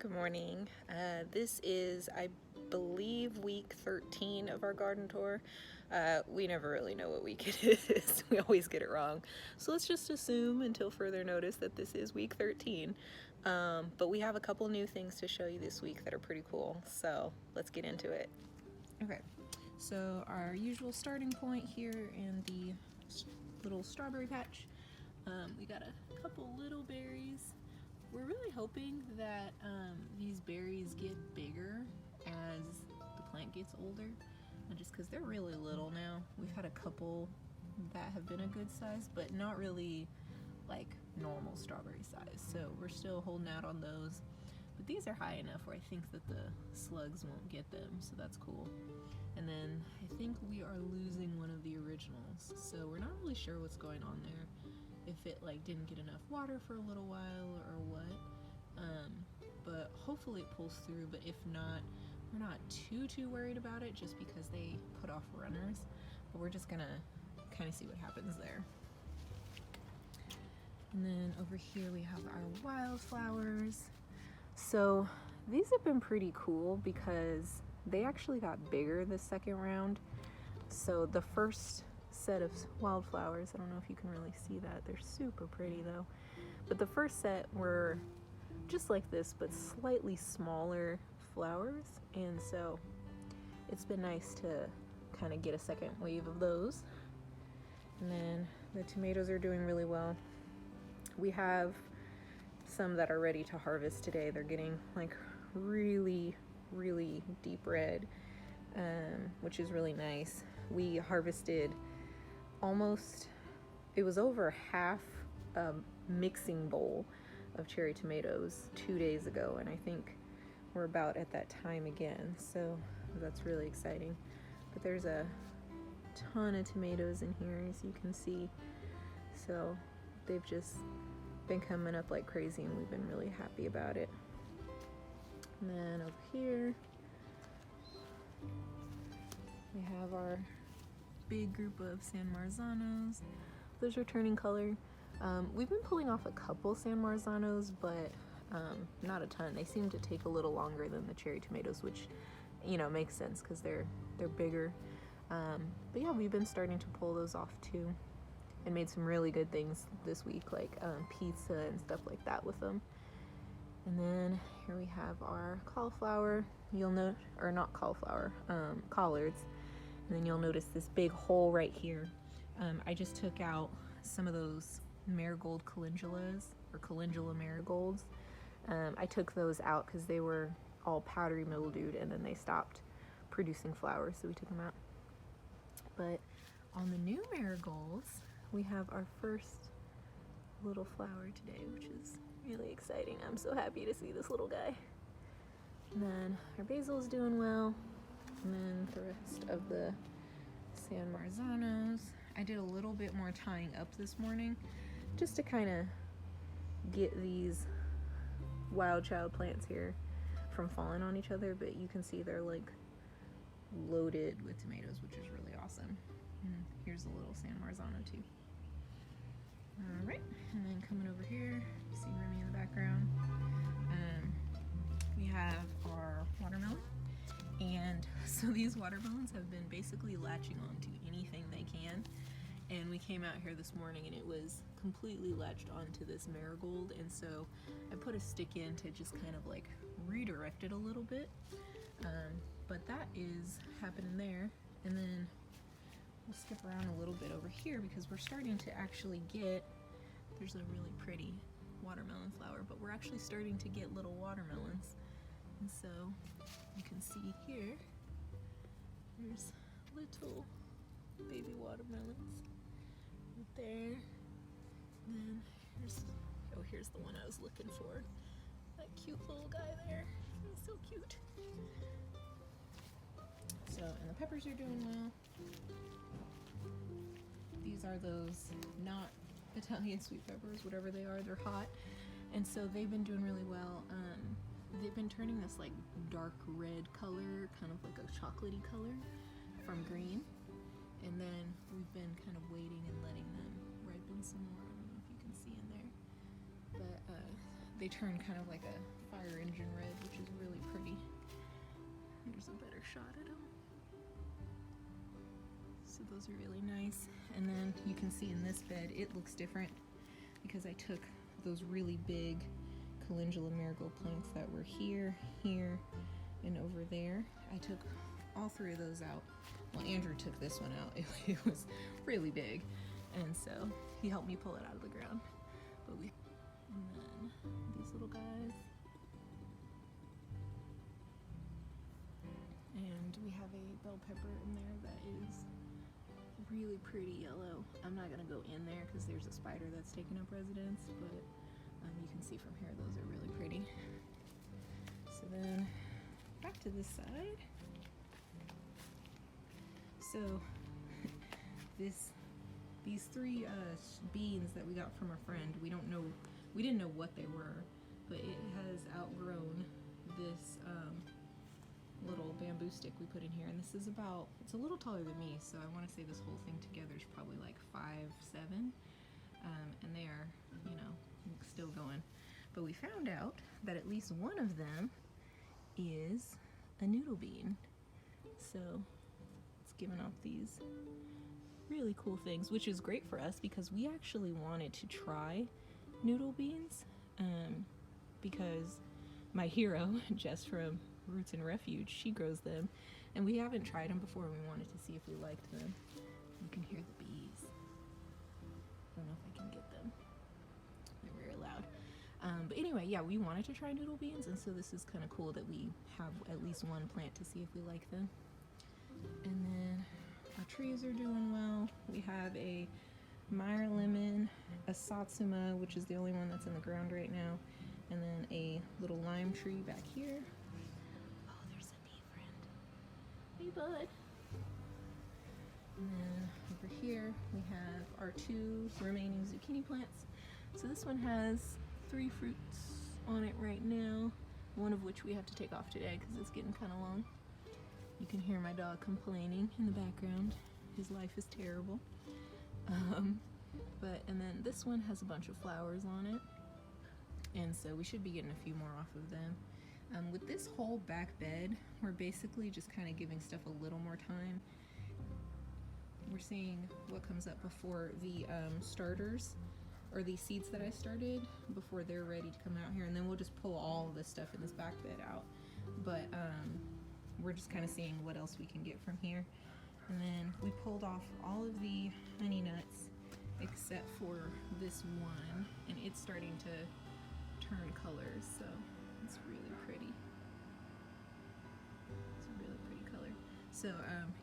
Good morning. This is, I believe, week 13 of our garden tour. We never really know what week it is. We always get it wrong. So let's just assume until further notice that this is week 13. But we have a couple new things to show you this week that are pretty cool. So let's get into it. Okay, so our usual starting point here in the little strawberry patch. We got a couple little berries. We're really hoping that these berries get bigger as the plant gets older, and just because they're really little now. We've had a couple that have been a good size, but not really like normal strawberry size, so we're still holding out on those. But these are high enough where I think that the slugs won't get them, so that's cool. And then I think we are losing one of the originals, so we're not really sure what's going on there. If it like didn't get enough water for a little while or what, but hopefully it pulls through. But if not, we're not too worried about it, just because they put off runners. But we're just gonna kind of see what happens there. And then over here we have our wildflowers. So these have been pretty cool because they actually got bigger this second round. So the first set of wildflowers, I don't know if you can really see that, they're super pretty though, but the first set were just like this but slightly smaller flowers, and so it's been nice to kind of get a second wave of those. And then the tomatoes are doing really well. We have some that are ready to harvest today. They're getting like really deep red, which is really nice. We harvested it was over half a mixing bowl of cherry tomatoes 2 days ago, and I think we're about at that time again, so that's really exciting. But there's a ton of tomatoes in here, as you can see, so they've just been coming up like crazy, and we've been really happy about it. And then over here we have our big group of San Marzanos. Those are turning color. We've been pulling off a couple San Marzanos, but not a ton. They seem to take a little longer than the cherry tomatoes, which, you know, makes sense because they're bigger. But yeah, we've been starting to pull those off too, and made some really good things this week, like pizza and stuff like that with them. And then here we have our cauliflower. You'll note, or not cauliflower, collards. And then you'll notice this big hole right here. I just took out some of those marigold calendulas, or calendula marigolds. I took those out because they were all powdery mildewed, and then they stopped producing flowers, so we took them out. But on the new marigolds, we have our first little flower today, which is really exciting. I'm so happy to see this little guy. And then our basil is doing well. And then the rest of the San Marzanos. I did a little bit more tying up this morning just to kind of get these wild child plants here from falling on each other, but you can see they're like loaded with tomatoes, which is really awesome. And here's a little San Marzano too. All right, and then coming over here, you see Remy in the background. We have our watermelon. And so these watermelons have been basically latching on to anything they can. And we came out here this morning and it was completely latched onto this marigold. And so I put a stick in to just kind of like redirect it a little bit. But that is happening there. And then we'll skip around a little bit over here because we're starting to actually get, there's a really pretty watermelon flower, but we're actually starting to get little watermelons. And so you can see here, there's little baby watermelons right there. And then here's the one I was looking for. That cute little guy there. He's so cute. So, and the peppers are doing well. These are those not Italian sweet peppers, whatever they are, they're hot. And so they've been doing really well. They've been turning this like dark red color, kind of like a chocolatey color from green. And then we've been kind of waiting and letting them ripen some more. I don't know if you can see in there. But they turn kind of like a fire engine red shot at them. So those are really nice. And then you can see in this bed, it looks different because I took those really big calendula marigold plants that were here, here, and over there. I took all three of those out. Well, Andrew took this one out. It was really big. And so he helped me pull it out of the ground. And then these little guys. And we have a bell pepper in there that is really pretty yellow. I'm not gonna go in there because there's a spider that's taking up residence, but you can see from here those are really pretty. So then back to this side. So these three beans that we got from a friend, we didn't know what they were, but it has outgrown this little bamboo stick we put in here, and this is it's a little taller than me, so I want to say this whole thing together is probably like 5'7", and they are, you know, still going. But we found out that at least one of them is a noodle bean, so it's giving off these really cool things, which is great for us because we actually wanted to try noodle beans, because my hero, Jess from Roots and Refuge, she grows them, and we haven't tried them before, and we wanted to see if we liked them. You can hear the bees. I don't know if I can get them. They're very loud. But anyway, yeah, we wanted to try noodle beans, and so this is kind of cool that we have at least one plant to see if we like them. And then our trees are doing well. We have a Meyer lemon, a satsuma, which is the only one that's in the ground right now, and then a little lime tree back here. Oh, there's a bee friend. Hey, bud. And then over here we have our 2 remaining zucchini plants. So this one has 3 fruits on it right now, one of which we have to take off today because it's getting kind of long. You can hear my dog complaining in the background. His life is terrible. And then this one has a bunch of flowers on it, and so we should be getting a few more off of them. With this whole back bed, we're basically just kind of giving stuff a little more time. We're seeing what comes up before the starters, or the seeds that I started, before they're ready to come out here, and then we'll just pull all of this stuff in this back bed out. But we're just kind of seeing what else we can get from here. And then we pulled off all of the honey nuts except for this one, and it's starting to turn colors, so it's really pretty. It's a really pretty color. So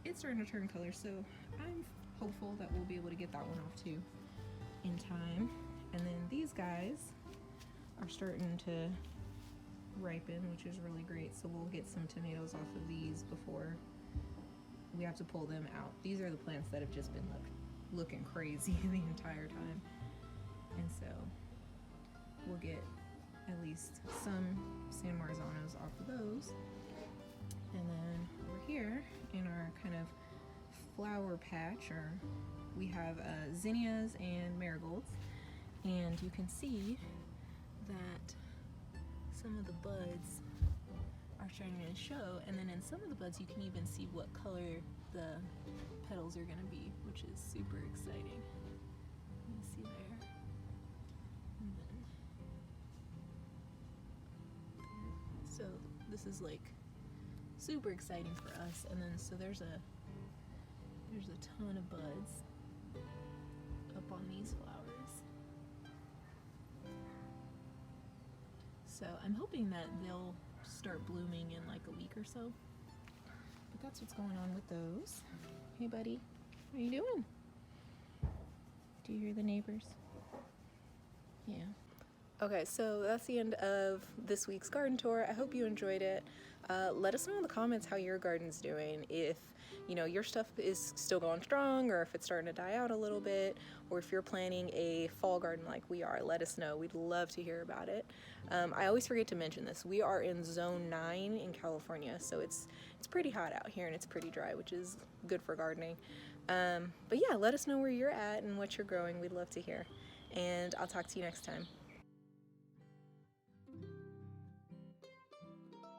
it's starting to turn colors, so I'm hopeful that we'll be able to get that one off too in time. And then these guys are starting to ripen, which is really great, so we'll get some tomatoes off of these before we have to pull them out. These are the plants that have just been looking crazy the entire time, and so we'll get at least some San Marzanos off of those. And then over here in our kind of flower patch, we have zinnias and marigolds, and you can see that some of the buds are starting to show, and then in some of the buds you can even see what color the petals are going to be, which is super exciting. You see there. And then, so this is like super exciting for us. And then so there's a ton of buds up on these flowers. So I'm hoping that they'll start blooming in like a week or so. But that's what's going on with those. Hey buddy, how you doing? Do you hear the neighbors? Yeah. Okay, so that's the end of this week's garden tour. I hope you enjoyed it. Let us know in the comments how your garden's doing. If your stuff is still going strong, or if it's starting to die out a little bit, or if you're planning a fall garden like we are, let us know. We'd love to hear about it. I always forget to mention this. We are in Zone 9 in California, so it's pretty hot out here and it's pretty dry, which is good for gardening. But yeah, let us know where you're at and what you're growing. We'd love to hear. And I'll talk to you next time.